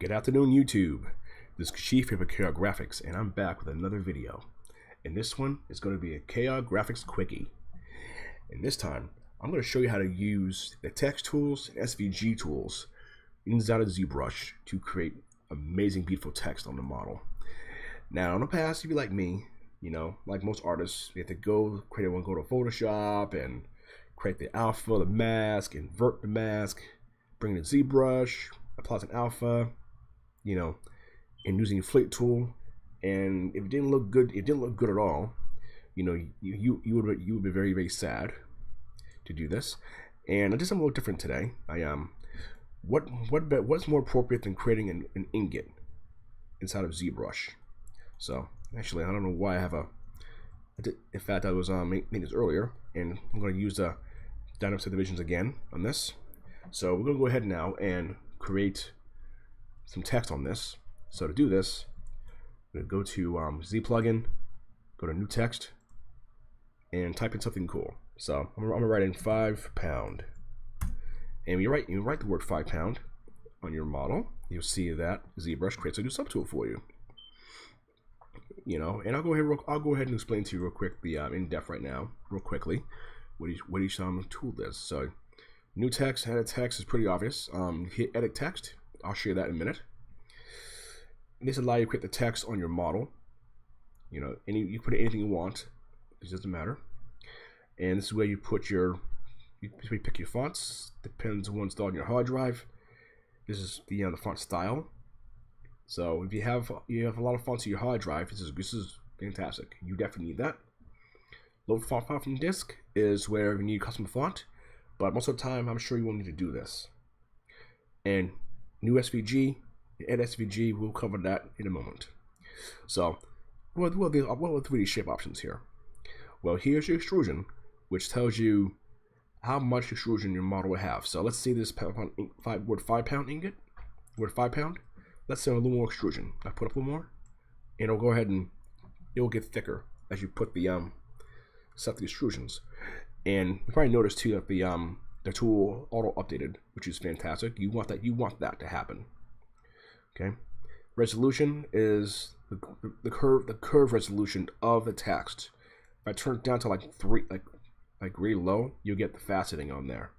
Good afternoon, YouTube. This is Chief here for KRGraphics, and I'm back with another video. And this one is going to be a KRGraphics Quickie. And this time, I'm going to show you how to use the text tools and SVG tools inside of ZBrush to create amazing, beautiful text on the model. Now, in the past, if you're like me, you know, like most artists, you have to go to Photoshop and create the alpha, the mask, invert the mask, bring in ZBrush, apply some alpha, you know, and using the inflate tool. And if it didn't look good, at all, you know, you would be very, very sad to do this. And I did something a little different today. What's more appropriate than creating an ingot inside of ZBrush? So actually, I don't know why I have in fact, I was making this earlier, and I'm going to use the dynamic subdivisions again on this. So we're going to go ahead now and create some text on this. So to do this, I'm going to go to Z plugin, go to new text, and type in something cool. So I'm gonna write in 5 pound, and you write the word 5 pound on your model. You'll see that ZBrush creates a new subtool for you. You know, and I'll go ahead and explain to you real quick the in depth right now, real quickly, what each tool does. So new text, edit text is pretty obvious. Hit edit text. I'll show you that in a minute. This allows you to create the text on your model. You know, you put anything you want. It doesn't matter. And this is where you put you pick your fonts. Depends on what's installed on your hard drive. This is the font style. So if you have a lot of fonts on your hard drive, this is fantastic. You definitely need that. Load font file from disk is where you need custom font, but most of the time I'm sure you won't need to do this. And new SVG, add SVG, we'll cover that in a moment. So what are the 3D shape options here? Well, here's your extrusion, which tells you how much extrusion your model will have. So let's see this word 5 pound ingot, word 5 pound. Let's say a little more extrusion. I put up a little more, and it'll go ahead and it will get thicker as you put the set the extrusions. And you probably noticed too that the tool auto updated, which is fantastic. You want that to happen. Okay. Resolution is the curve resolution of the text. If I turn it down to like really low, you'll get the faceting on there,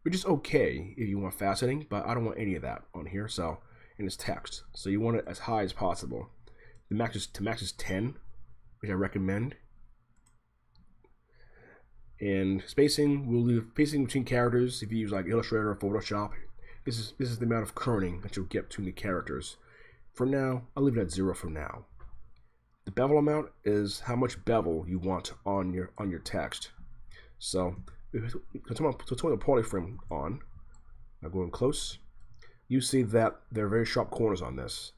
which is okay if you want faceting, but I don't want any of that on here. So in this text, so you want it as high as possible. The max is 10, which I recommend. And spacing, we'll leave spacing between characters. If you use like Illustrator or Photoshop, this is the amount of kerning that you'll get between the characters. For now, I'll leave it at 0 for now. The bevel amount is how much bevel you want on your text. So if I turn the polyframe on, I go in close. You see that there are very sharp corners on this,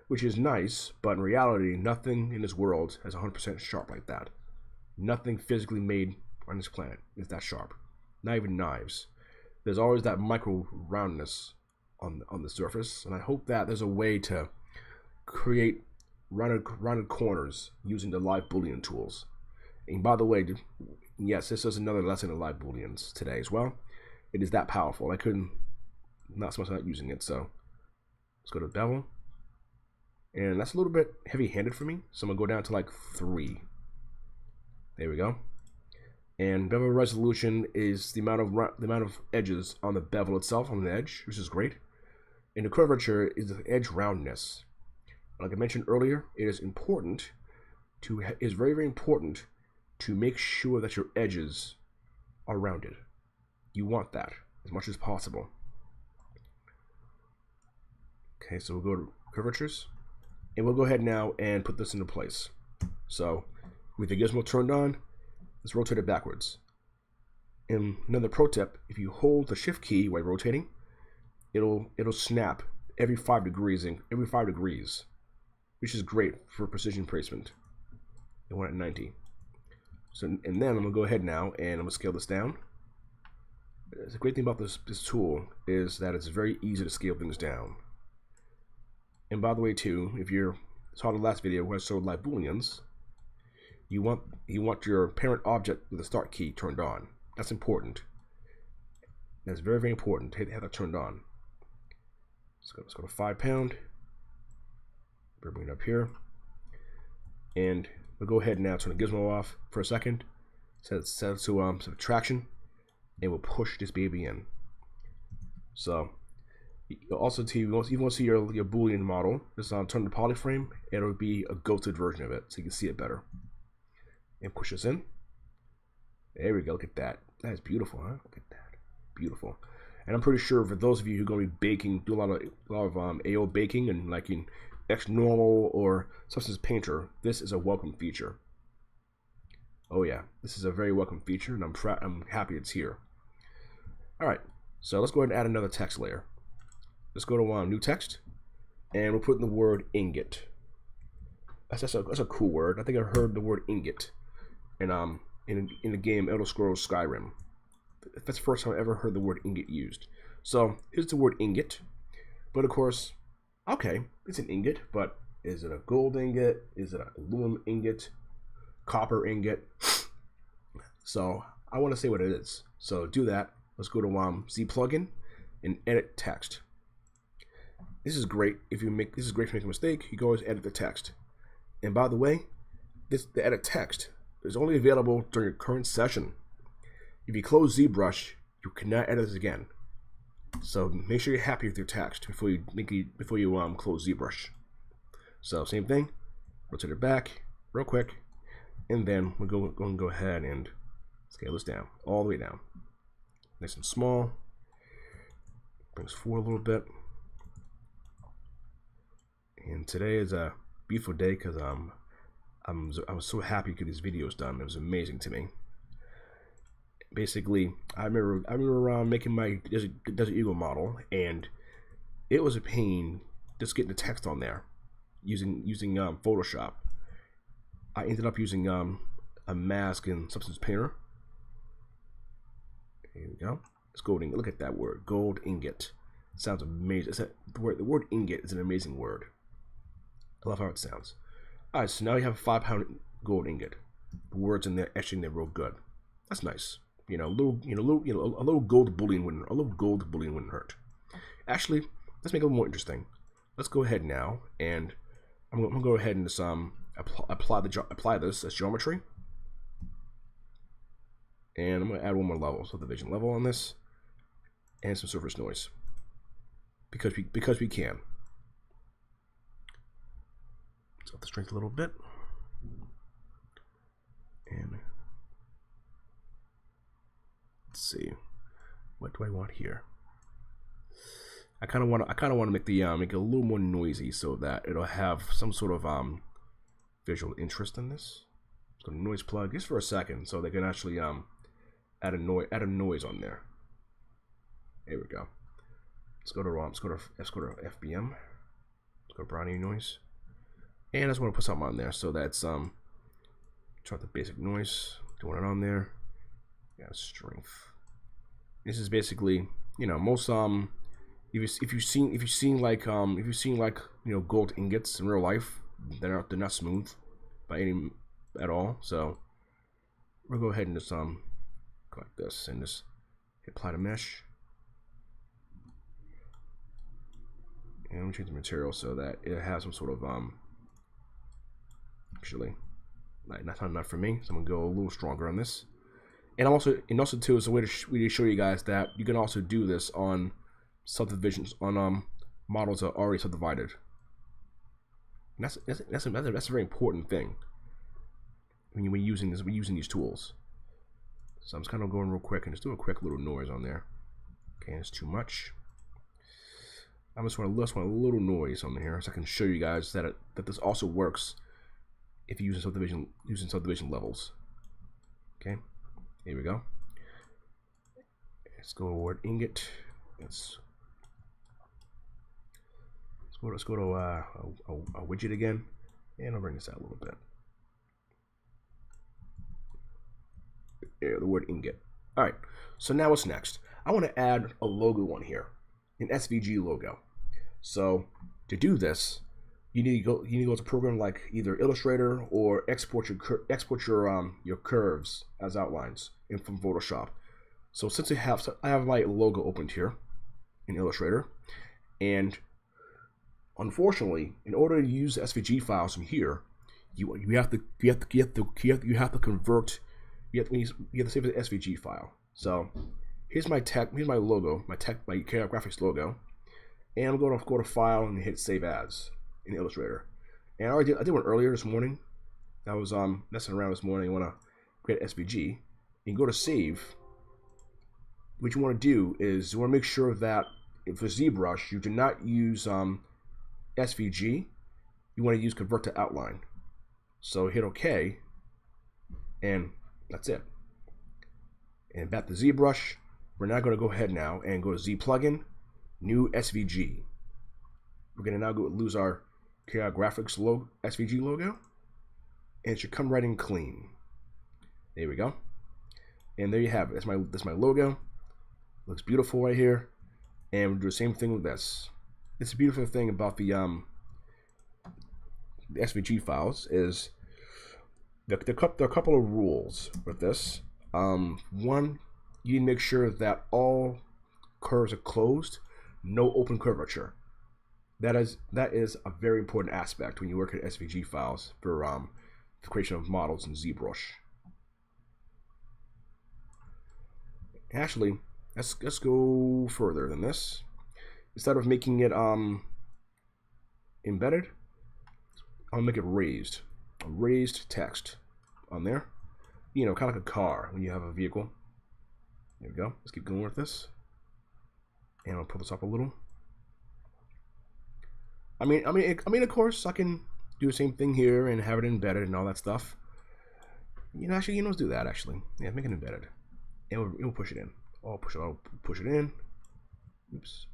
which is nice, but in reality, nothing in this world is 100% sharp like that. Nothing physically made on this planet is that sharp. Not even knives. There's always that micro roundness on the surface, and I hope that there's a way to create rounded corners using the live Boolean tools. And by the way, yes, this is another lesson in live Booleans today as well. It is that powerful. I couldn't not so much not using it. So let's go to bevel, and that's a little bit heavy-handed for me, so I'm gonna go down to like 3. There we go. And bevel resolution is the amount of edges on the bevel itself, on the edge, which is great. And the curvature is the edge roundness. Like I mentioned earlier, it is very, very important to make sure that your edges are rounded. You want that as much as possible. Okay, so we'll go to curvatures, and we'll go ahead now and put this into place. So with the gizmo turned on, let's rotate it backwards. And another pro tip: if you hold the shift key while rotating, it'll snap every 5 degrees, which is great for precision placement. I want it at 90. So, and then I'm gonna go ahead now and I'm gonna scale this down. The great thing about this tool is that it's very easy to scale things down. And by the way, too, if you saw the last video where I showed live Booleans, you want your parent object with the start key turned on. That's important. That's very, very important to have that turned on. Let's go to 5 pound. Bring it up here, and we'll go ahead and now turn the gizmo off for a second. Set it to subtraction, and we'll push this baby in. So also, you want to see your Boolean model. Just turn the polyframe, and it'll be a ghosted version of it, so you can see it better. And push this in. There we go. Look at that. That is beautiful, huh? Look at that. Beautiful. And I'm pretty sure for those of you who are going to be baking, do a lot of AO baking and like in XNormal or Substance Painter, this is a welcome feature. Oh yeah, this is a very welcome feature, and I'm happy it's here. All right, so let's go ahead and add another text layer. Let's go to new text, and we'll put in the word ingot. That's a cool word. I think I heard the word ingot in the game Elder Scrolls Skyrim. That's the first time I ever heard the word ingot used. So here's the word ingot, but of course, okay, it's an ingot, but is it a gold ingot? Is it an aluminum ingot? Copper ingot? So I want to say what it is. So do that. Let's go to Z plugin and edit text. This is great if you make if you make a mistake. You can always edit the text. And by the way, the edit text is only available during your current session. If you close ZBrush, you cannot edit this again. So make sure you're happy with your text before you close ZBrush. So same thing, rotate it back real quick, and then we're going to go ahead and scale this down all the way down, nice and small. Brings forward a little bit. And today is a beautiful day because I was so happy to get these videos done. It was amazing to me. Basically, I remember making my Desert Eagle model, and it was a pain just getting the text on there using Photoshop. I ended up using a mask in Substance Painter. Here we go. It's gold ingot. Look at that word, gold ingot. It sounds amazing. The word ingot is an amazing word. I love how it sounds. All right, so now you have a 5 pound gold ingot. The words in there etching there real good. That's nice. A little gold Boolean wouldn't hurt. Actually, let's make it a little more interesting. Let's go ahead now, and I'm gonna go ahead and just apply this as geometry, and I'm gonna add one more level, so the vision level on this, and some surface noise, because we can. Let's up the strength a little bit, and let's see, what do I want here? I kind of want to make the make it a little more noisy so that it'll have some sort of visual interest in this. Let's go to noise plug just for a second so they can actually add a noise on there. There we go. Let's go to FBM. Let's go to brownie noise, and I just want to put something on there so that's try the basic noise. Doing it on there. Yeah, strength. This is basically, most if you've seen like gold ingots in real life, they're not smooth by any at all. So we'll go ahead and just go like this and just apply the mesh, and we'll change the material so that it has some sort of actually not for me. So I'm gonna go a little stronger on this. And also too is a way to show you guys that you can also do this on subdivisions, on models that are already subdivided. And that's a very important thing when you're using these tools. So I'm just kind of going real quick and just do a quick little noise on there. Okay, it's too much. I just want a little noise on here so I can show you guys that this also works if you're using subdivision levels. Okay. Here we go. Let's go to word ingot. Let's go to a widget again, and I'll bring this out a little bit. There, the word ingot. All right. So now what's next? I want to add a logo on here, an SVG logo. So to do this, you need to go to a program like either Illustrator or export your curves as outlines from Photoshop. So since I have my logo opened here in Illustrator, and unfortunately, in order to use SVG files from here, you have to convert. You have to save the SVG file. So here's my logo, my KRGraphics logo, and I'm going to go to File and hit Save As in Illustrator. And I did one earlier this morning. I was messing around this morning. I want to create SVG, and go to Save. What you want to do is you want to make sure that for ZBrush you do not use SVG. You want to use Convert to Outline. So hit OK, and that's it. And back to ZBrush. We're now going to go ahead now and go to Z Plugin, New SVG. We're going to now lose our KRGraphics SVG logo, and it should come right in clean. There we go. And there you have it. That's my logo. Looks beautiful right here. And we'll do the same thing with this. It's a beautiful thing about the SVG files is there are a couple of rules with this. One, you need to make sure that all curves are closed, no open curvature. That is a very important aspect when you work at SVG files for the creation of models in ZBrush. Actually, let's go further than this. Instead of making it embedded, I'll make it raised. A raised text on there. You know, kind of like a car when you have a vehicle. There we go. Let's keep going with this. And I'll pull this up a little. I mean, of course, I can do the same thing here and have it embedded and all that stuff. You know, actually, let's do that. Actually, yeah, make it embedded, and we'll push it in. I'll push it in. Oops.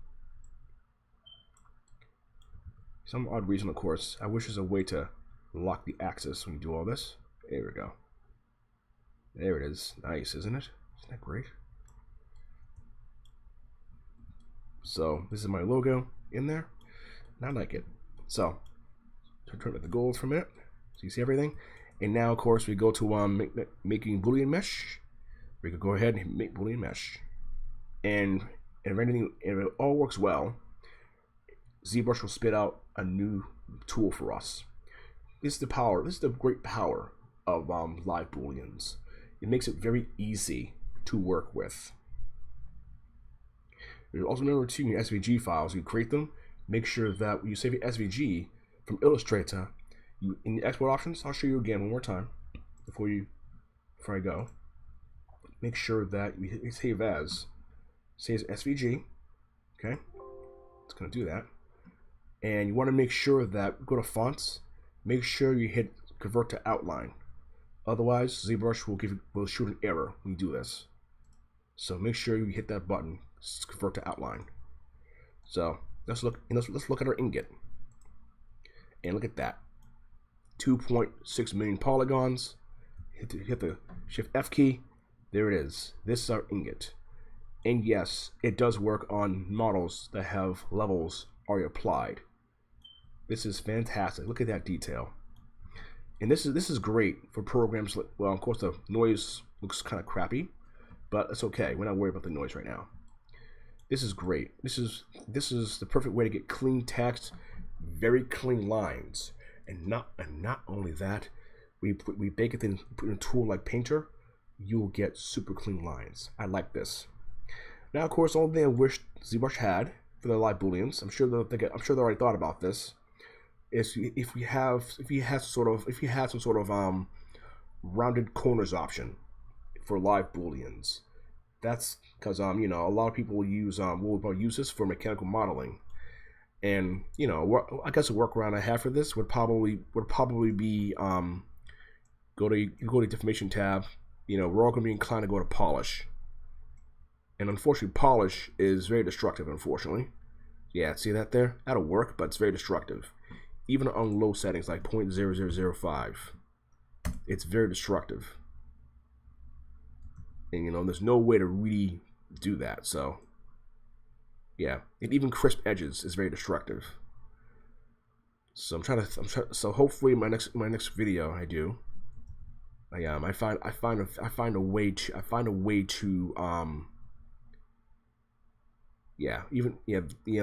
Some odd reason, of course, I wish there's a way to lock the axis when you do all this. There we go. There it is. Nice, isn't it? Isn't that great? So this is my logo in there, and I like it. So turn up the gold for a minute, so you see everything. And now, of course, we go to making Boolean mesh. We could go ahead and make Boolean mesh, and if it all works well, ZBrush will spit out a new tool for us. This is the power. This is the great power of live Booleans. It makes it very easy to work with. Also remember too, your SVG files, you create them, make sure that when you save your SVG from Illustrator, in the export options, I'll show you again one more time before I go. Make sure that you save as SVG. Okay, it's going to do that. And you want to make sure that go to fonts, make sure you hit convert to outline. Otherwise, ZBrush will shoot an error when you do this. So make sure you hit that button, convert to outline. So let's look at our ingot, and look at that, 2.6 million polygons. Hit the Shift F key. There it is. This is our ingot, and yes, it does work on models that have levels already applied. This is fantastic. Look at that detail. And this is great for programs like, well, of course the noise looks kind of crappy, but it's okay. We're not worried about the noise right now. This is great. This is the perfect way to get clean text, very clean lines, and not only that, we bake it in, put in a tool like Painter, you will get super clean lines. I like this. Now, of course, the only thing I wish ZBrush had for the live Booleans, I'm sure they already thought about this, is if you had some sort of rounded corners option for live Booleans. That's because you know, a lot of people will use this for mechanical modeling, and you know, I guess a workaround I have for this would probably be go to Deformation tab. You know, we're all going to be inclined to go to Polish, and unfortunately, Polish is very destructive. Unfortunately, yeah, see that there? That'll work, but it's very destructive. Even on low settings like 0.0005, it's very destructive. And you know, there's no way to really do that. So yeah, and even crisp edges is very destructive. So so hopefully my next video I find a way to yeah,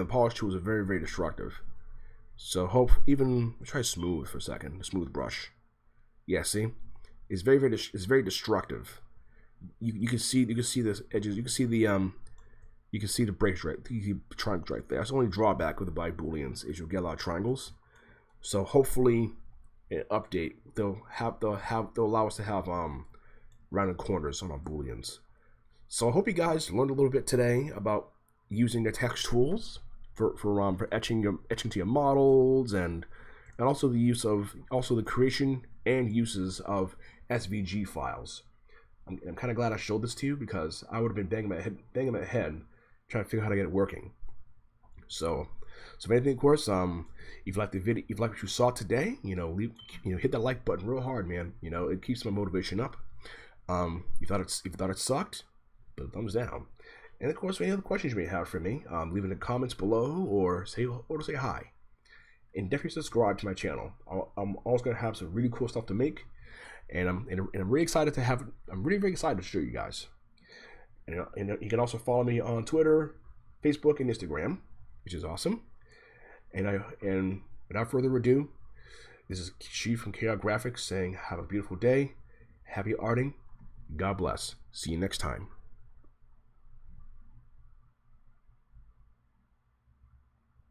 Polish tools are very, very destructive. So even try smooth for a second. The smooth brush. Yeah, see, it's very destructive. You can see the edges. You can see the breaks right. The triangles right there. That's the only drawback with the Booleans is you'll get a lot of triangles. So hopefully, an update they'll allow us to have rounded corners on our Booleans. So I hope you guys learned a little bit today about using the text tools for etching to your models, and also the use of the creation and uses of SVG files. I'm kind of glad I showed this to you, because I would have been banging my head trying to figure out how to get it working. So if anything, of course, if you like the video, if you like what you saw today, hit that like button real hard, man. It keeps my motivation up. If you thought it sucked, put a thumbs down. And of course, any other questions you may have for me, leave in the comments below, or say hi. And definitely subscribe to my channel. I'm always gonna have some really cool stuff to make, and I'm really excited to have. I'm really very excited to show you guys. And you can also follow me on Twitter, Facebook, and Instagram, which is awesome. And without further ado, this is Chi from KRGraphics saying, have a beautiful day, happy arting, God bless. See you next time.